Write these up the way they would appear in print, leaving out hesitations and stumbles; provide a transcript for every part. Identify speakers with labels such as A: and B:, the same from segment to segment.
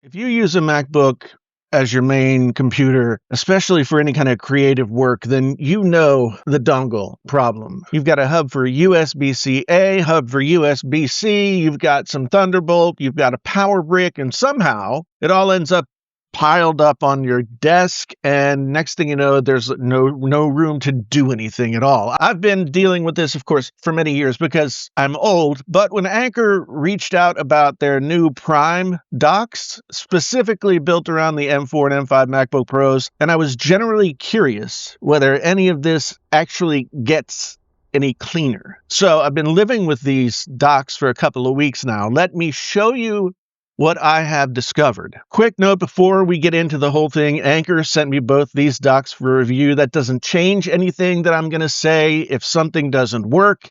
A: If you use a MacBook as your main computer, especially for any kind of creative work, then you know the dongle problem. You've got a hub for USB-C-A, hub for USB-C, you've got some Thunderbolt, you've got a power brick, and somehow it all ends up piled up on your desk, and next thing you know, there's no room to do anything at all. I've been dealing with this, of course, for many years because I'm old, but when Anker reached out about their new Prime docks, specifically built around the M4 and M5 MacBook Pros, and I was generally curious whether any of this actually gets any cleaner. So I've been living with these docks for a couple of weeks now. Let me show you what I have discovered. Quick note before we get into the whole thing, Anker sent me both these docks for review. That doesn't change anything that I'm going to say. If something doesn't work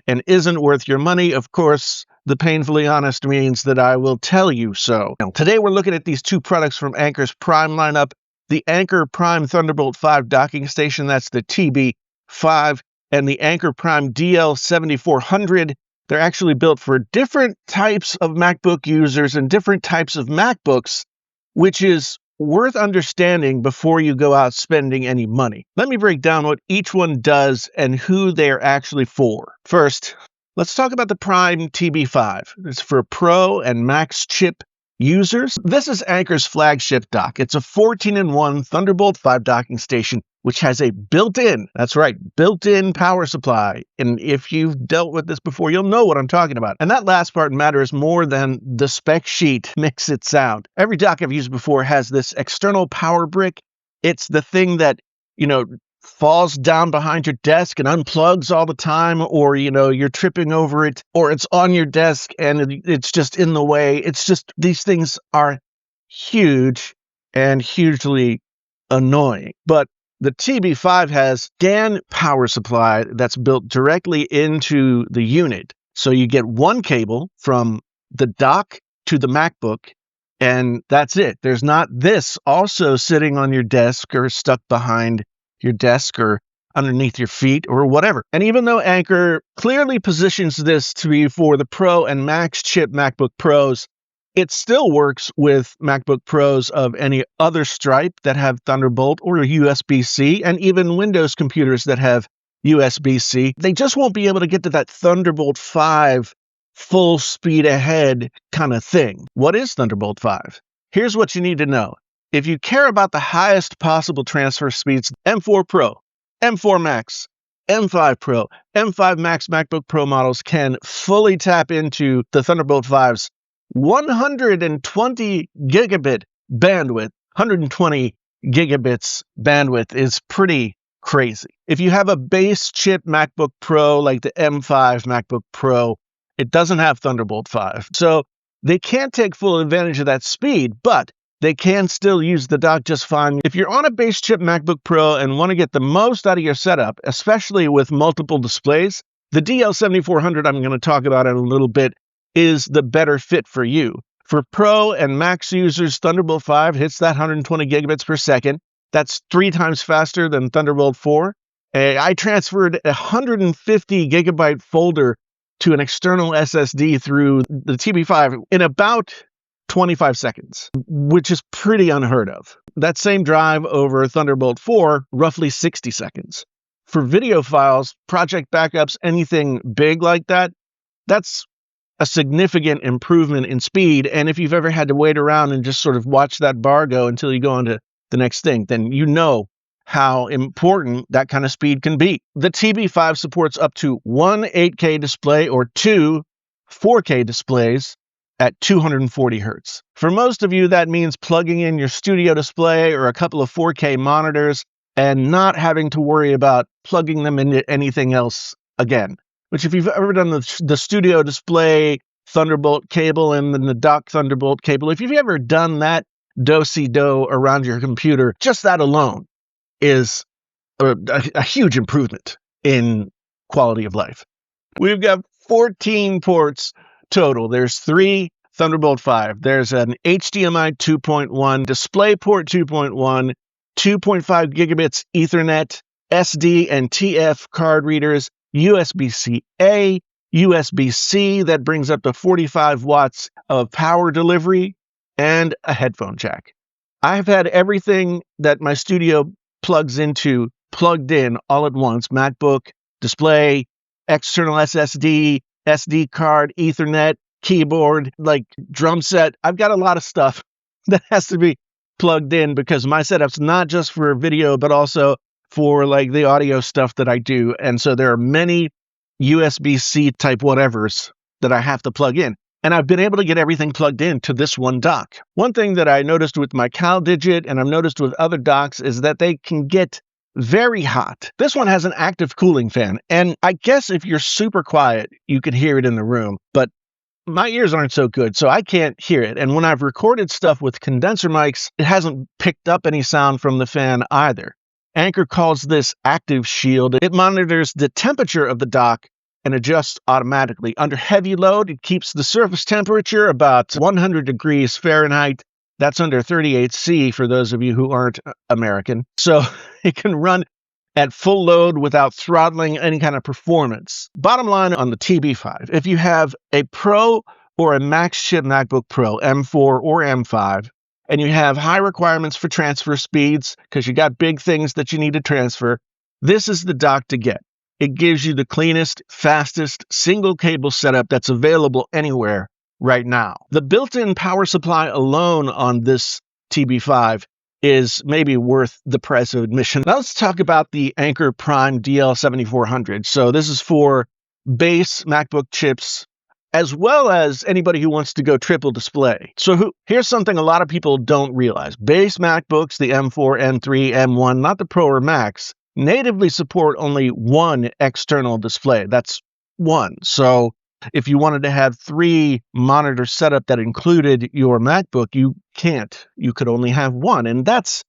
A: and isn't worth your money, of course, the painfully honest means that I will tell you so. Now, today we're looking at these two products from Anker's Prime lineup, the Anker Prime Thunderbolt 5 docking station, that's the TB5, and the Anker Prime DL7400. They're actually built for different types of MacBook users and different types of MacBooks, which is worth understanding before you go out spending any money. Let me break down what each one does and who they're actually for. First, let's talk about the Prime TB5. It's for Pro and Max chip users. This is Anker's flagship dock. It's a 14-in-1 Thunderbolt 5 docking station, which has a built-in, that's right, built-in power supply. And if you've dealt with this before, you'll know what I'm talking about. And that last part matters more than the spec sheet makes it sound. Every dock I've used before has this external power brick. It's the thing that, falls down behind your desk and unplugs all the time, or, you're tripping over it, or it's on your desk and it's just in the way. It's just, these things are huge and hugely annoying. But the TB5 has GAN power supply that's built directly into the unit. So you get one cable from the dock to the MacBook, and that's it. There's not this also sitting on your desk or stuck behind your desk or underneath your feet or whatever. And even though Anker clearly positions this to be for the Pro and Max chip MacBook Pros, it still works with MacBook Pros of any other stripe that have Thunderbolt or USB-C, and even Windows computers that have USB-C. They just won't be able to get to that Thunderbolt 5 full speed ahead kind of thing. What is Thunderbolt 5? Here's what you need to know. If you care about the highest possible transfer speeds, M4 Pro, M4 Max, M5 Pro, M5 Max MacBook Pro models can fully tap into the Thunderbolt 5's 120 gigabit bandwidth. 120 gigabits bandwidth is pretty crazy. If you have a base chip MacBook Pro like the M5 MacBook Pro, it doesn't have Thunderbolt 5. So they can't take full advantage of that speed, but they can still use the dock just fine. If you're on a base chip MacBook Pro and want to get the most out of your setup, especially with multiple displays, the DL7400 I'm going to talk about in a little bit is the better fit for you. For Pro and Max users, Thunderbolt 5 hits that 120 gigabits per second. That's 3 times faster than Thunderbolt 4. I transferred a 150 gigabyte folder to an external SSD through the TB5 in about 25 seconds, which is pretty unheard of. That same drive over Thunderbolt 4, roughly 60 seconds. For video files, project backups, anything big like that, that's a significant improvement in speed. And if you've ever had to wait around and just sort of watch that bar go until you go on to the next thing, then you know how important that kind of speed can be. The TB5 supports up to one 8K display or 2 4K displays at 240 hertz. For most of you, that means plugging in your studio display or a couple of 4K monitors and not having to worry about plugging them into anything else again. Which, if you've ever done the studio display Thunderbolt cable and then the dock Thunderbolt cable, if you've ever done that do-si-do around your computer, just that alone is a huge improvement in quality of life. We've got 14 ports total. There's 3 Thunderbolt 5. There's an HDMI 2.1, DisplayPort 2.1, 2.5 gigabits Ethernet, SD and TF card readers, USB-C-A, USB-C that brings up to 45 watts of power delivery, and a headphone jack. I've had everything that my studio plugs into plugged in all at once: MacBook, display, external SSD, SD card, Ethernet, keyboard, like drum set. I've got a lot of stuff that has to be plugged in because my setup's not just for video, but also for like the audio stuff that I do. And so there are many USB-C type whatevers that I have to plug in. And I've been able to get everything plugged in to this one dock. One thing that I noticed with my CalDigit, and I've noticed with other docks, is that they can get very hot. This one has an active cooling fan, and I guess if you're super quiet, you can hear it in the room, but my ears aren't so good, so I can't hear it. And when I've recorded stuff with condenser mics, it hasn't picked up any sound from the fan either. Anker calls this Active Shield. It monitors the temperature of the dock and adjusts automatically. Under heavy load, it keeps the surface temperature about 100 degrees Fahrenheit. That's under 38°C for those of you who aren't American. So it can run at full load without throttling any kind of performance. Bottom line on the TB5, if you have a Pro or a Max chip MacBook Pro, M4 or M5, and you have high requirements for transfer speeds because you got big things that you need to transfer, this is the dock to get. It gives you the cleanest, fastest, single cable setup that's available anywhere right now. The built-in power supply alone on this TB5 is maybe worth the price of admission. Now let's talk about the Anker Prime DL7400. So this is for base MacBook chips, as well as anybody who wants to go triple display. So here's something a lot of people don't realize. Base MacBooks, the M4, M3, M1, not the Pro or Max, natively support only one external display. That's one. So if you wanted to have 3 monitor setup that included your MacBook, you can't. You could only have one. And that's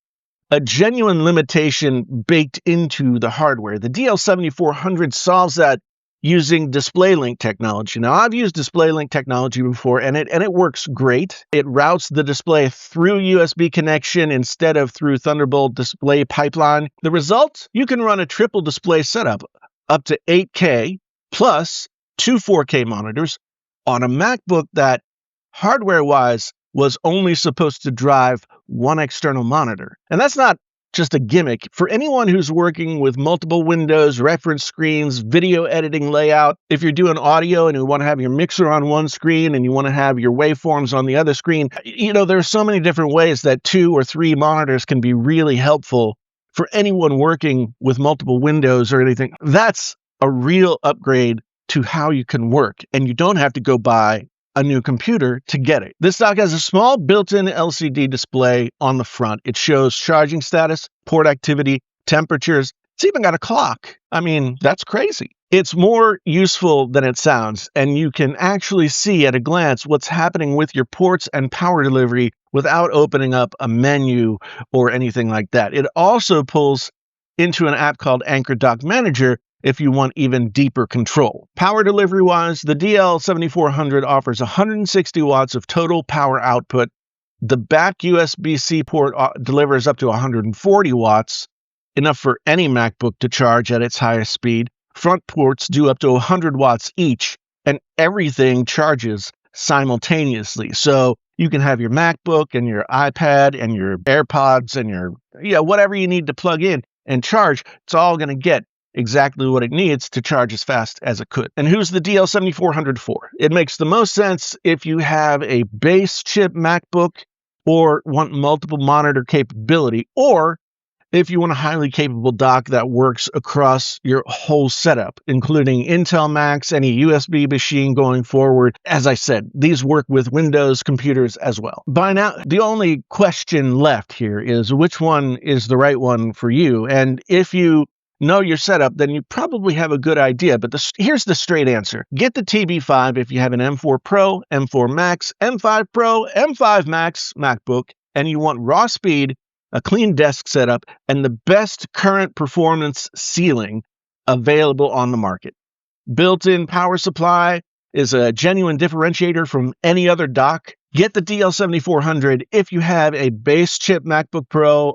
A: a genuine limitation baked into the hardware. The DL7400 solves that using DisplayLink technology. Now, I've used DisplayLink technology before, and it works great. It routes the display through USB connection instead of through Thunderbolt display pipeline. The result? You can run a triple display setup up to 8K plus 2 4K monitors on a MacBook that, hardware-wise, was only supposed to drive one external monitor. And that's not just a gimmick. For anyone who's working with multiple windows, reference screens, video editing layout, if you're doing audio and you want to have your mixer on one screen and you want to have your waveforms on the other screen, there's so many different ways that 2 or 3 monitors can be really helpful for anyone working with multiple windows or anything. That's a real upgrade to how you can work, and you don't have to go buy a new computer to get it. This dock has a small built-in LCD display on the front. It shows charging status, port activity, temperatures. It's even got a clock. I mean, that's crazy. It's more useful than it sounds, and you can actually see at a glance what's happening with your ports and power delivery without opening up a menu or anything like that. It also pulls into an app called Anker Dock Manager if you want even deeper control. Power delivery-wise, the DL7400 offers 160 watts of total power output. The back USB-C port delivers up to 140 watts, enough for any MacBook to charge at its highest speed. Front ports do up to 100 watts each, and everything charges simultaneously. So you can have your MacBook and your iPad and your AirPods and your whatever you need to plug in and charge. It's all going to get exactly what it needs to charge as fast as it could. And who's the DL7400 for? It makes the most sense if you have a base chip MacBook or want multiple monitor capability, or if you want a highly capable dock that works across your whole setup, including Intel Macs, any USB machine going forward. As I said, these work with Windows computers as well. By now, the only question left here is which one is the right one for you. And if you know your setup, then you probably have a good idea. But here's the straight answer. Get the TB5 if you have an M4 Pro, M4 Max, M5 Pro, M5 Max MacBook, and you want raw speed, a clean desk setup, and the best current performance ceiling available on the market. Built-in power supply is a genuine differentiator from any other dock. Get the DL7400 if you have a base chip MacBook Pro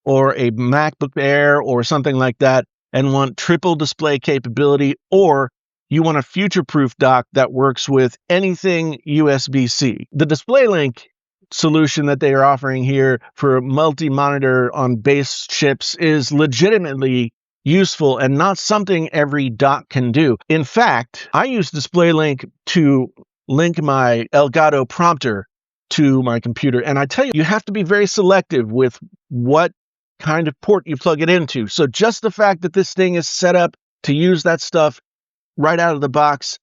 A: or a MacBook Air or something like that and want triple display capability, or you want a future-proof dock that works with anything USB-C. The DisplayLink solution that they are offering here for multi-monitor on base chips is legitimately useful and not something every dock can do. In fact, I use DisplayLink to link my Elgato prompter to my computer, and I tell you, you have to be very selective with what kind of port you plug it into. So just the fact that this thing is set up to use that stuff right out of the box,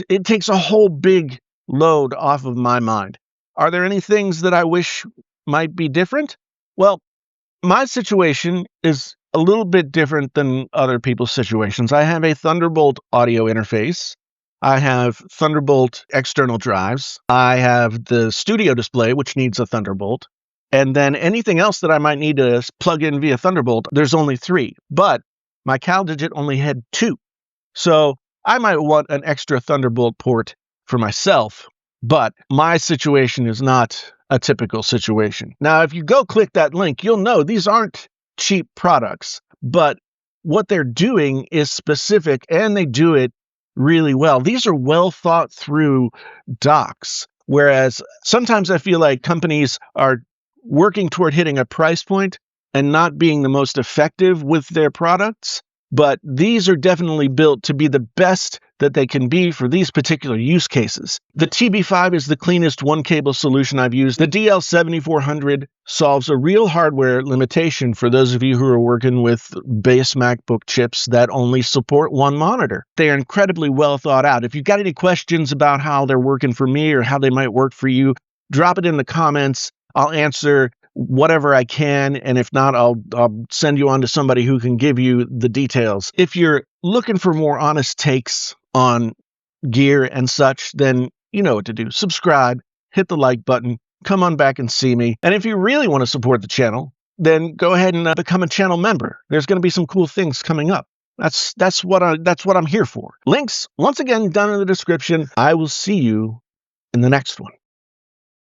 A: it takes a whole big load off of my mind. Are there any things that I wish might be different? Well, my situation is a little bit different than other people's situations. I have a Thunderbolt audio interface. I have Thunderbolt external drives. I have the studio display, which needs a Thunderbolt. And then anything else that I might need to plug in via Thunderbolt, there's only 3. But my CalDigit only had 2. So I might want an extra Thunderbolt port for myself, but my situation is not a typical situation. Now, if you go click that link, you'll know these aren't cheap products, but what they're doing is specific and they do it really well. These are well thought through docks, whereas sometimes I feel like companies are working toward hitting a price point and not being the most effective with their products. But these are definitely built to be the best that they can be for these particular use cases. The TB5 is the cleanest one-cable solution I've used. The DL7400 solves a real hardware limitation for those of you who are working with base MacBook chips that only support one monitor. They are incredibly well thought out. If you've got any questions about how they're working for me or how they might work for you, drop it in the comments. I'll answer whatever I can, and if not, I'll send you on to somebody who can give you the details. If you're looking for more honest takes on gear and such, then you know what to do. Subscribe, hit the like button, come on back and see me. And if you really want to support the channel, then go ahead and become a channel member. There's going to be some cool things coming up. That's what I'm here for. Links, once again, down in the description. I will see you in the next one.